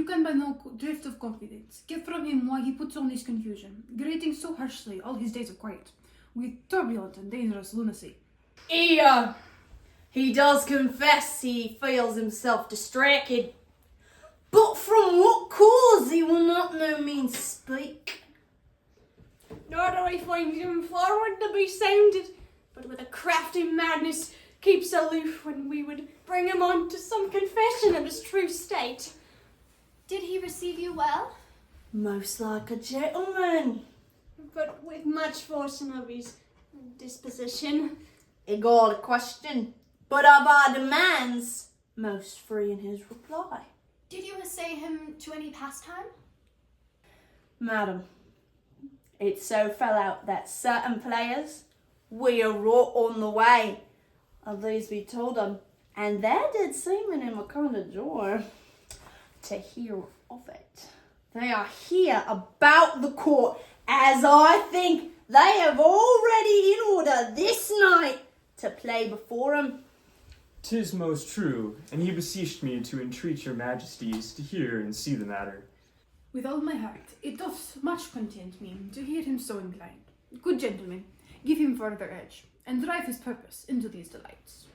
you can by no drift of confidence get from him why he puts on this confusion, grating so harshly all his days of quiet, with turbulent and dangerous lunacy. He does confess he feels himself distracted, but from what cause he will not no means speak. Nor do I find him forward to be sounded, but with a crafty madness keeps aloof when we would bring him on to some confession of his true state. Did he receive you well? Most like a gentleman, But with much fortune of his disposition. he got a question, but of our demands, most free in his reply. Did you essay him to any pastime? Madam, it so fell out that certain players we are wrought on the way, of these we told them, and there did seem in him a kind of joy to hear of it. They are here about the court, as I think they have already in order this night to play before him. 'Tis most true, and he beseeched me to entreat your majesties to hear and see the matter. With all my heart, it doth much content me to hear him so inclined. Good gentlemen, give him further edge, and drive his purpose into these delights.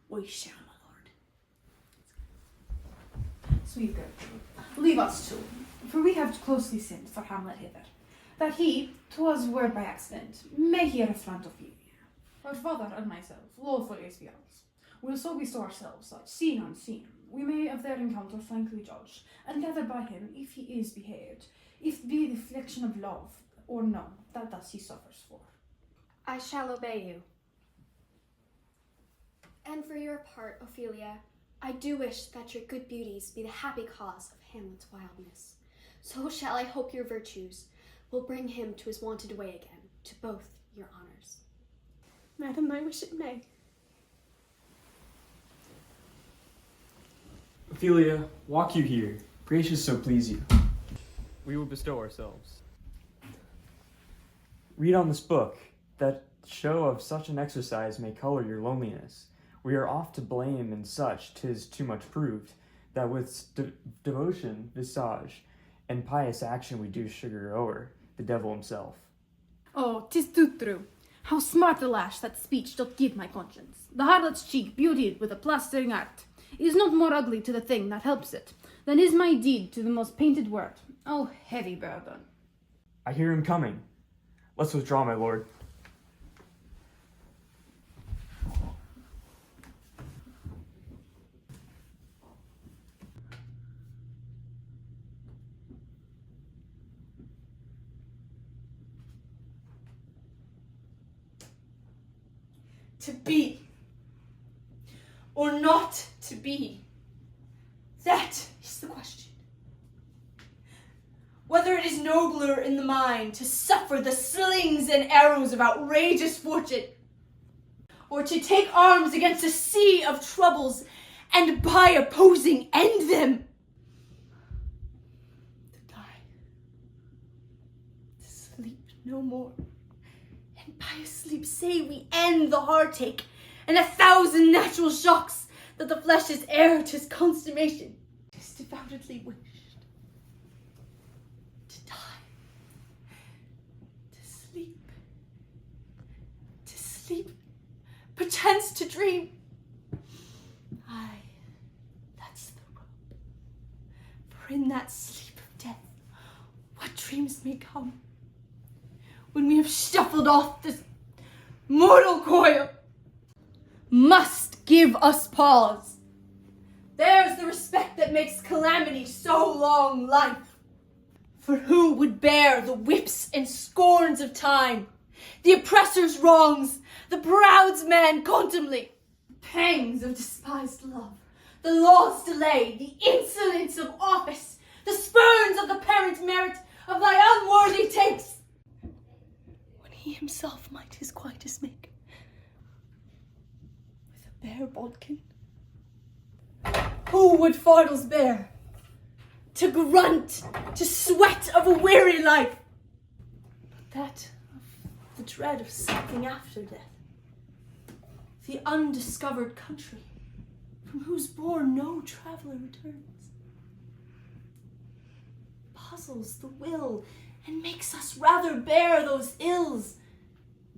We shall, my lord. Sweet Gertrude, leave us too, for we have closely sinned for Hamlet hither, that he, 'twas word by accident, may hear affront of you. Our father and myself, lawful as we are, will so bestow ourselves that, seen unseen, we may of their encounter frankly judge, and gather by him if he is behaved, if be the affliction of love, or no, that thus he suffers for. I shall obey you. And for your part, Ophelia, I do wish that your good beauties be the happy cause of Hamlet's wildness. So shall I hope your virtues will bring him to his wonted way again, to both your honours. Madam, I wish it may. Ophelia, walk you here. Gracious so please you. We will bestow ourselves. Read on this book, that show of such an exercise may color your loneliness. We are oft to blame in such, 'tis too much proved, that with devotion, visage, and pious action we do sugar o'er the devil himself. Oh, 'tis too true. How smart a lash that speech doth give my conscience. The harlot's cheek, beautied with a plastering art, is not more ugly to the thing that helps it, than is my deed to the most painted word. Oh, heavy burden. I hear him coming. Let's withdraw, my lord. To be, or not to be, that is the question. Whether it is nobler in the mind to suffer the slings and arrows of outrageous fortune, or to take arms against a sea of troubles and by opposing end them. To die, to sleep no more, and by a sleep say we end the heartache and 1,000 natural shocks that the flesh is heir to his consummation. Tis devoutly wished. To die, to sleep, perchance to dream. Aye, that's the rub. For in that sleep of death, what dreams may come, when we have shuffled off this mortal coil, must give us pause. There's the respect that makes calamity so long life. For who would bear the whips and scorns of time, the oppressor's wrongs, the proud's man contumely, pangs of despised love, the law's delay, the insolence of office, the spurns of the parent merit of thy unworthy takes, when he himself might his quietus make with a bare bodkin? Who would fardels bear, to grunt, to sweat of a weary life, but that of the dread of something after death, the undiscovered country, from whose bourne no traveller returns, puzzles the will and makes us rather bear those ills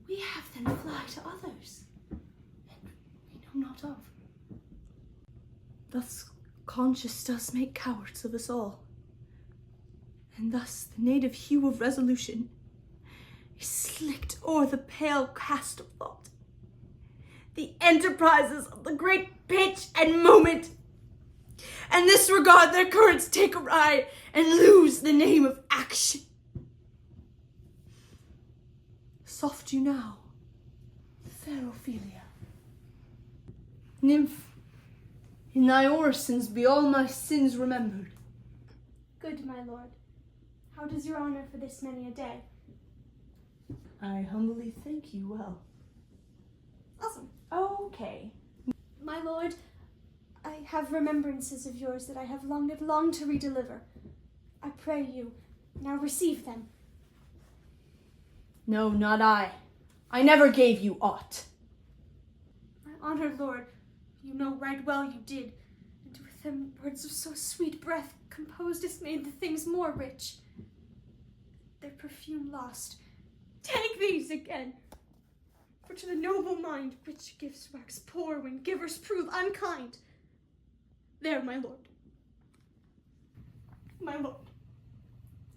we have than fly to others, and we know not of. Thus conscience does make cowards of us all, and thus the native hue of resolution is slicked o'er the pale cast of thought. The enterprises of the great pitch and moment, and this regard their currents take awry and lose the name of action. Soft you now, fair Ophelia. Nymph, in thy orisons be all my sins remembered. Good, my lord. How does your honor for this many a day? I humbly thank you well. Awesome. Okay. My lord, I have remembrances of yours that I have longed to redeliver. I pray you, now receive them. No, not I. I never gave you aught. My honored lord, you know right well you did, and with them words of so sweet breath composed as made the things more rich. Their perfume lost, take these again. For to the noble mind, rich gifts wax poor when givers prove unkind. There, my lord. My lord.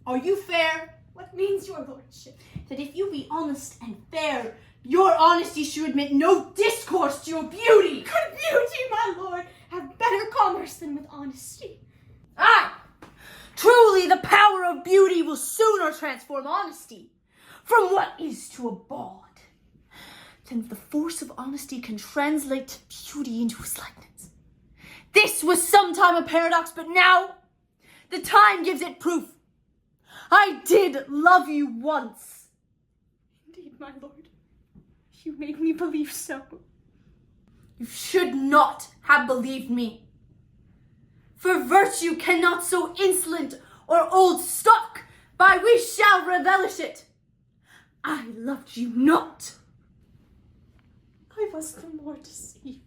Are you fair? What means your lordship? That if you be honest and fair, your honesty should admit no discourse to your beauty. Could beauty, my lord, have better commerce than with honesty? Aye! Truly, the power of beauty will sooner transform honesty from what is to a bawd than the force of honesty can translate beauty into his likeness. This was sometime a paradox, but now the time gives it proof. I did love you once. Indeed, my lord, you made me believe so. You should not have believed me. For virtue cannot so insolent or old stock, by we shall rebellish it. I loved you not. I was the more deceived.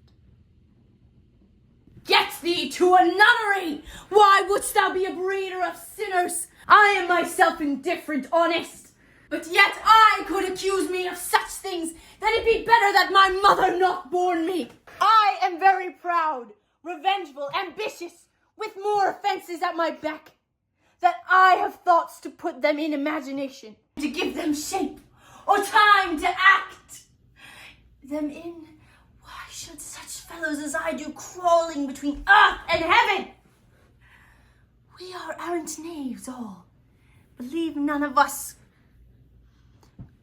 Get thee to a nunnery! Why wouldst thou be a breeder of sinners? I am myself indifferent, honest. But yet I could accuse me of such things that it be better that my mother not born me. I am very proud, revengeful, ambitious, with more offences at my back, that I have thoughts to put them in imagination, to give them shape, or time to act them in. Why should such fellows as I do crawling between earth and heaven? We are errant knaves all. Believe none of us.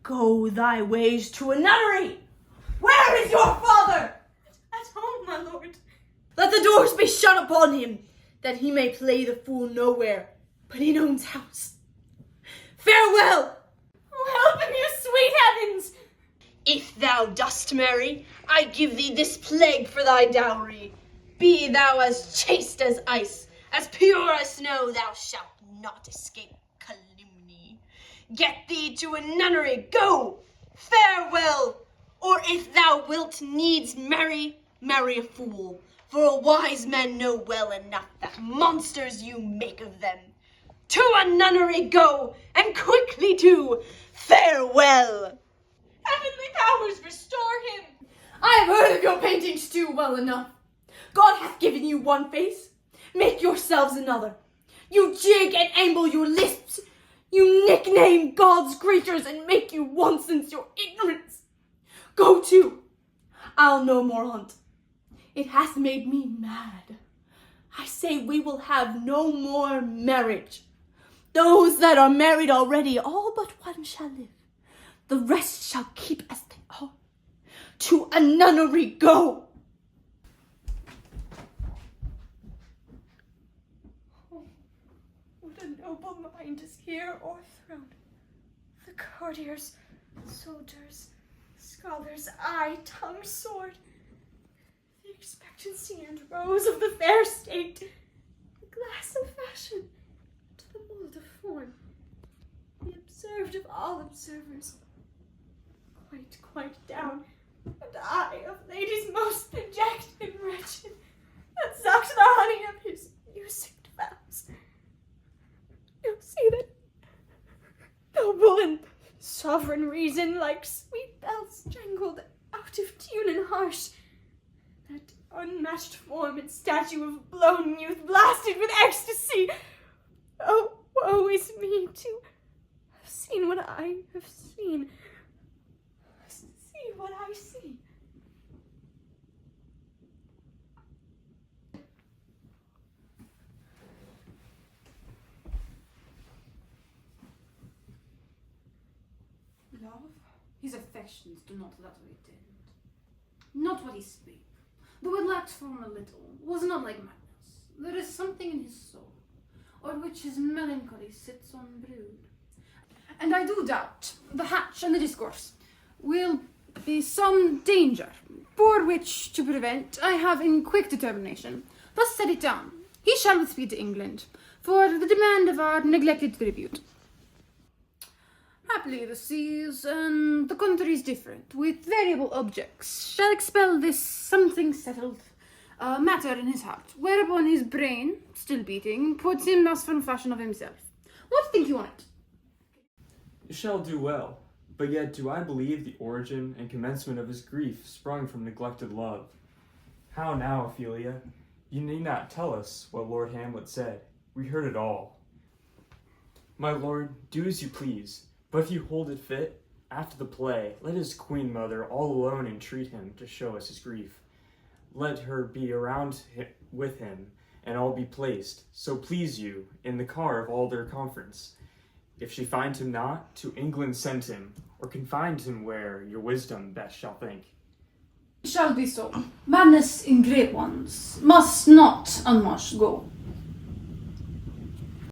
Go thy ways to a nunnery. Where is your father? At home, my lord. Let the doors be shut upon him, that he may play the fool nowhere but in own's house. Farewell! Oh, help you, sweet heavens! If thou dost marry, I give thee this plague for thy dowry. Be thou as chaste as ice, as pure as snow, thou shalt not escape calumny. Get thee to a nunnery, go! Farewell! Or if thou wilt needs marry, marry a fool. For wise men know well enough that monsters you make of them. To a nunnery go, and quickly too. Farewell! Heavenly powers, restore him! I have heard of your paintings too well enough. God hath given you one face. Make yourselves another. You jig and amble your lisps. You nickname God's creatures and make you wonsons your ignorance. Go to. I'll no more hunt. It hath made me mad. I say we will have no more marriage. Those that are married already, all but one shall live. The rest shall keep as they are. To a nunnery go! Oh, what a noble mind is here o'erthrown. The courtiers, soldiers, scholars, eye, tongue, sword. The expectancy and rose of the fair state. The glass of fashion to the mold of form. The observed of all observers. Quite down, and I of ladies most dejected and wretched. and sucked the honey of his musicked vows. You'll see that noble and sovereign reason, like sweet bells jangled out of tune and harsh, that unmatched form and statue of blown youth blasted with ecstasy. Oh, woe is me to have seen what I have seen. See what I see. Love? His affections do not that way tend. Not what he spake, though it lacked form a little, was not like madness. There is something in his soul, o'er which his melancholy sits on brood. And I do doubt the hatch and the discourse will be some danger, for which to prevent I have in quick determination thus set it down. He shall with speed to England, for the demand of our neglected tribute. Happily the seas and the countries different, with variable objects, shall expel this something settled matter in his heart, whereupon his brain, still beating, puts him thus from fashion of himself. What think you on it? You shall do well, but yet do I believe the origin and commencement of his grief sprung from neglected love. How now, Ophelia? You need not tell us what Lord Hamlet said. We heard it all. My lord, do as you please, but if you hold it fit, after the play, let his queen mother all alone entreat him to show us his grief. Let her be around with him, and all be placed, so please you, in the car of all their conference. If she find him not, to England send him, or confine him where your wisdom best shall think. It shall be so. Madness in great ones must not unwashed go.